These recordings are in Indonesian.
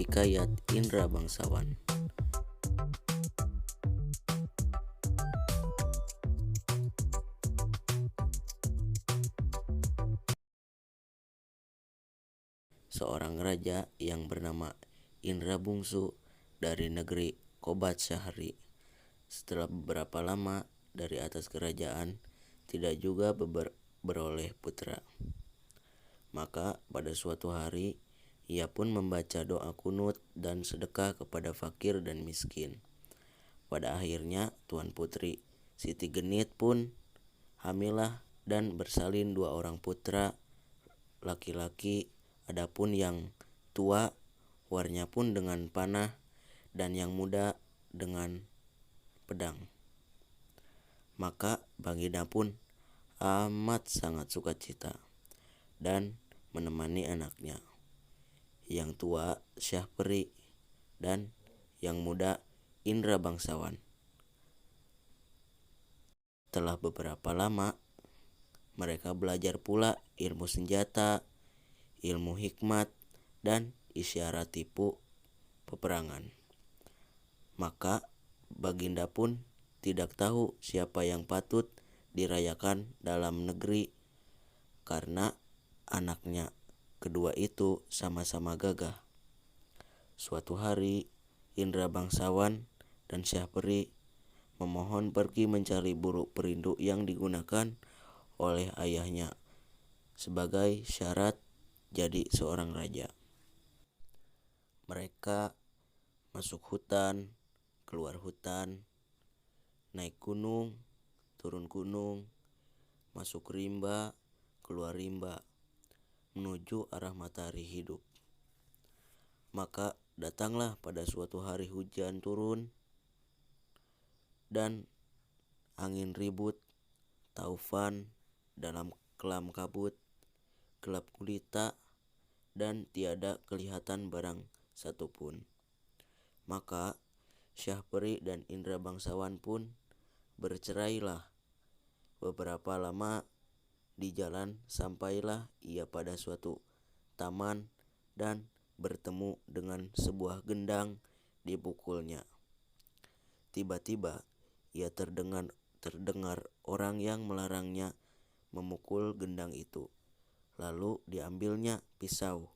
Hikayat Indra Bangsawan. Seorang raja yang bernama Indra Bungsu dari negeri Kobat Syahri. Setelah beberapa lama dari atas kerajaan tidak juga beroleh putra. Maka pada suatu hari ia pun membaca doa kunut dan sedekah kepada fakir dan miskin. Pada akhirnya Tuan Putri Siti Genit pun hamilah dan bersalin 2 orang putra laki-laki. Adapun yang tua warnya pun dengan panah dan yang muda dengan pedang. Maka Baginda pun amat sangat sukacita dan menemani anaknya. Yang tua Syahperi dan yang muda Indra Bangsawan. Setelah beberapa lama mereka belajar pula ilmu senjata, ilmu hikmat, dan isyarat tipu peperangan. Maka Baginda pun tidak tahu siapa yang patut dirayakan dalam negeri karena anaknya kedua itu sama-sama gagah. Suatu hari Indra Bangsawan dan Syahperi memohon pergi mencari buruk perindu yang digunakan oleh ayahnya sebagai syarat jadi seorang raja. Mereka masuk hutan, keluar hutan, naik gunung, turun gunung, masuk rimba, keluar rimba, menuju arah matahari hidup. Maka datanglah pada suatu hari hujan turun dan angin ribut, taufan dalam kelam kabut, gelap gulita, dan tiada kelihatan barang satupun. Maka Syahperi dan Indra Bangsawan pun bercerailah. Beberapa lama di jalan sampailah ia pada suatu taman dan bertemu dengan sebuah gendang dipukulnya. Tiba-tiba ia terdengar orang yang melarangnya memukul gendang itu. Lalu diambilnya pisau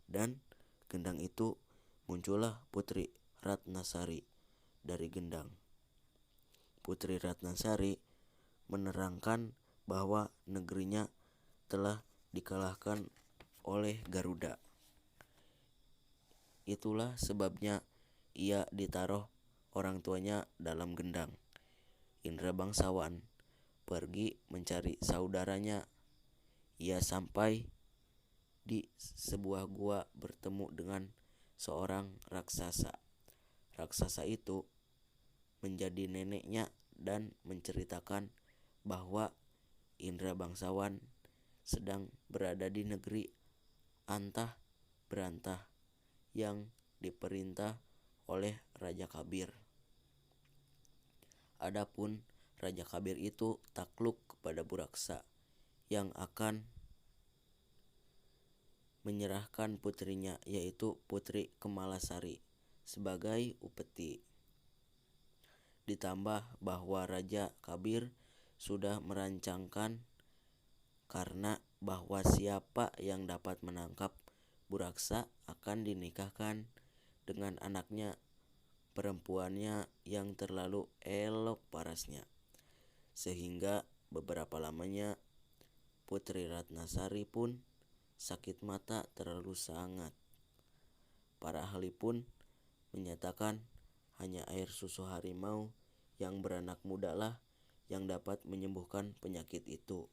dan gendang itu muncullah Putri Ratnasari dari gendang. Putri Ratnasari menerangkan bahwa negerinya telah dikalahkan oleh Garuda. Itulah sebabnya ia ditaruh orang tuanya dalam gendang. Indra Bangsawan pergi mencari saudaranya. Ia sampai di sebuah gua bertemu dengan seorang raksasa. Raksasa itu menjadi neneknya dan menceritakan bahwa Indra Bangsawan sedang berada di negeri antah berantah yang diperintah oleh Raja Kabir. Adapun Raja Kabir itu takluk kepada Buraksa yang akan menyerahkan putrinya, yaitu Putri Kemalasari, sebagai upeti. Ditambah bahwa Raja Kabir sudah merancangkan karena bahwa siapa yang dapat menangkap Buraksa akan dinikahkan dengan anaknya perempuannya yang terlalu elok parasnya. Sehingga beberapa lamanya Putri Ratnasari pun sakit mata terlalu sangat. Para ahli pun menyatakan hanya air susu harimau yang beranak muda lah yang dapat menyembuhkan penyakit itu.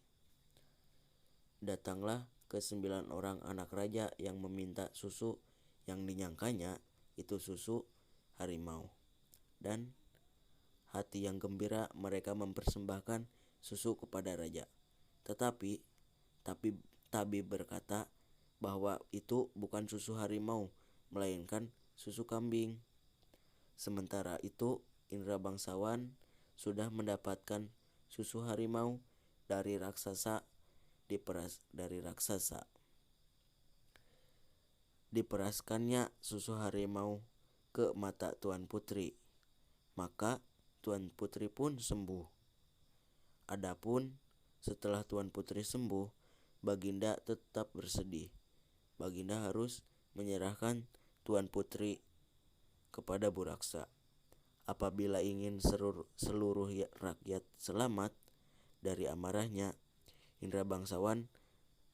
Datanglah ke 9 orang anak raja yang meminta susu yang dinyangkanya itu susu harimau. Dan hati yang gembira mereka mempersembahkan susu kepada raja. Tetapi tabib berkata bahwa itu bukan susu harimau, melainkan susu kambing. Sementara itu Indra Bangsawan sudah mendapatkan susu harimau dari raksasa. Diperaskannya susu harimau ke mata Tuan Putri. Maka Tuan Putri pun sembuh. Adapun setelah Tuan Putri sembuh, Baginda tetap bersedih. Baginda harus menyerahkan Tuan Putri kepada Buraksa. Apabila ingin seluruh rakyat selamat dari amarahnya, Indra Bangsawan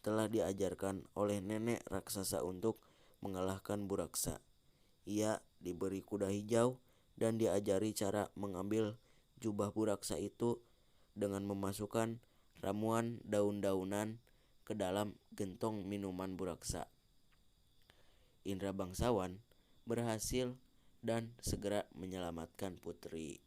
telah diajarkan oleh nenek raksasa untuk mengalahkan Buraksa. Ia diberi kuda hijau dan diajari cara mengambil jubah Buraksa itu dengan memasukkan ramuan daun-daunan ke dalam gentong minuman Buraksa. Indra Bangsawan berhasil dan segera menyelamatkan putri.